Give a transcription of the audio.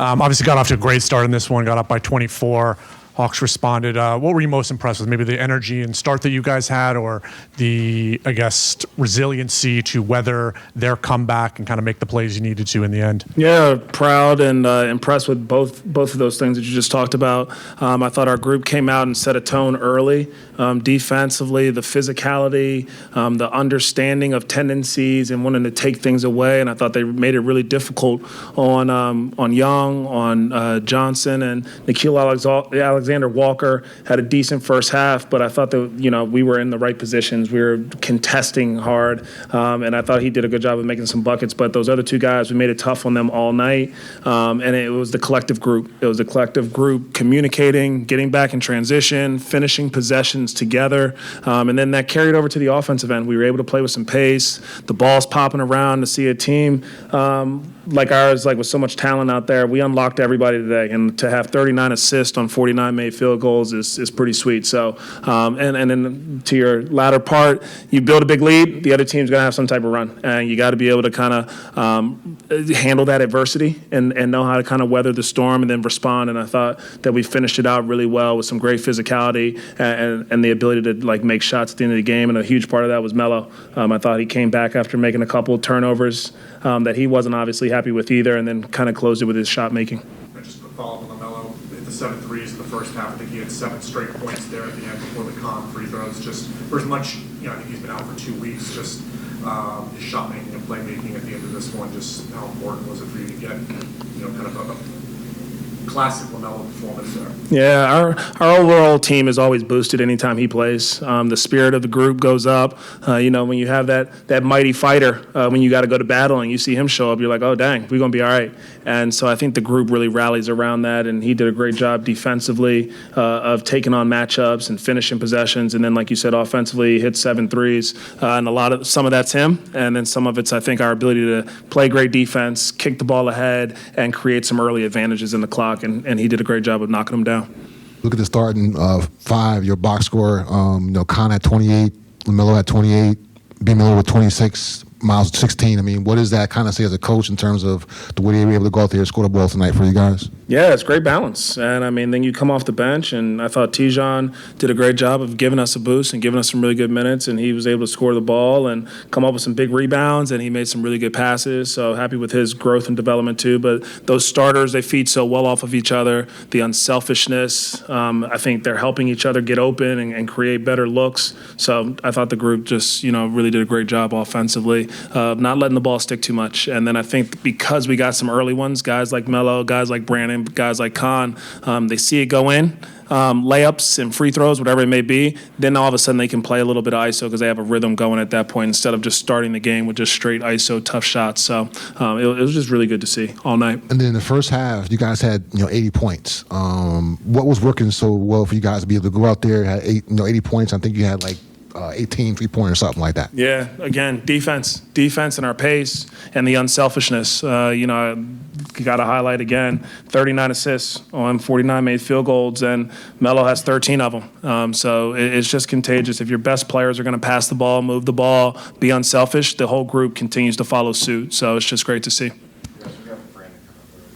Obviously got off to a great start in this one, got up by 24. Hawks responded. What were you most impressed with? Maybe the energy and start that you guys had, or the, I guess, resiliency to weather their comeback and kind of make the plays you needed to in the end? Yeah, proud and impressed with both of those things that you just talked about. I thought our group came out and set a tone early. Defensively, the physicality, the understanding of tendencies and wanting to take things away. And I thought they made it really difficult on Young, on Johnson, and Nikhil Alexander Walker had a decent first half, but I thought that, we were in the right positions. We were contesting hard, and I thought he did a good job of making some buckets. But those other two guys, we made it tough on them all night, and it was the collective group. It was the collective group communicating, getting back in transition, finishing possessions together, and then that carried over to the offensive end. We were able to play with some pace. The ball's popping around. To see a team like ours, like with so much talent out there, we unlocked everybody today, and to have 39 assists on 49 made field goals is pretty sweet. So, and then to your latter part, you build a big lead, the other team's going to have some type of run, and you got to be able to kind of handle that adversity and know how to kind of weather the storm and then respond. And I thought that we finished it out really well with some great physicality and the ability to like make shots at the end of the game. And a huge part of that was Melo. I thought he came back after making a couple of turnovers that he wasn't obviously happy with either, and then kind of closed it with his shot making. Just to follow up on LaMelo, hit the 7 threes in the first half. I think he had 7 straight points there at the end before the Kon free throws. Just for as much, I think he's been out for 2 weeks. Just his shot making and play making at the end of this one. Just how important was it for you to get, kind of a classic LaMelo performance there? Yeah, our overall team is always boosted anytime he plays. The spirit of the group goes up. When you have that mighty fighter, when you got to go to battle and you see him show up, you're like, oh, dang, we're going to be all right. And so I think the group really rallies around that, and he did a great job defensively of taking on matchups and finishing possessions. And then, like you said, offensively, he hit 7 threes. And some of that's him, and then some of it's, I think, our ability to play great defense, kick the ball ahead, and create some early advantages in the clock. And he did a great job of knocking them down. Look at the starting 5, your box score. Kon had 28, LaMelo had 28, B. Miller with 26, Miles 16. I mean, what does that kind of say as a coach in terms of the way they were able to go out there and score the ball tonight for you guys? Yeah, it's great balance. And, then you come off the bench, and I thought Tijon did a great job of giving us a boost and giving us some really good minutes, and he was able to score the ball and come up with some big rebounds, and he made some really good passes. So happy with his growth and development too. But those starters, they feed so well off of each other. The unselfishness, I think they're helping each other get open and create better looks. So I thought the group just, really did a great job offensively, not letting the ball stick too much. And then I think because we got some early ones, guys like Melo, guys like Brandon, guys like Kon, they see it go in, layups and free throws, whatever it may be, then all of a sudden they can play a little bit of ISO because they have a rhythm going at that point instead of just starting the game with just straight ISO tough shots. So it was just really good to see all night. And then in the first half, you guys had 80 points. What was working so well for you guys to be able to go out there, had 80 points? I think you had 18 3-pointers or something like that. Yeah, again, defense and our pace and the unselfishness. You got to highlight again, 39 assists on 49 made field goals, and Melo has 13 of them. So it's just contagious. If your best players are going to pass the ball, move the ball, be unselfish, the whole group continues to follow suit. So it's just great to see.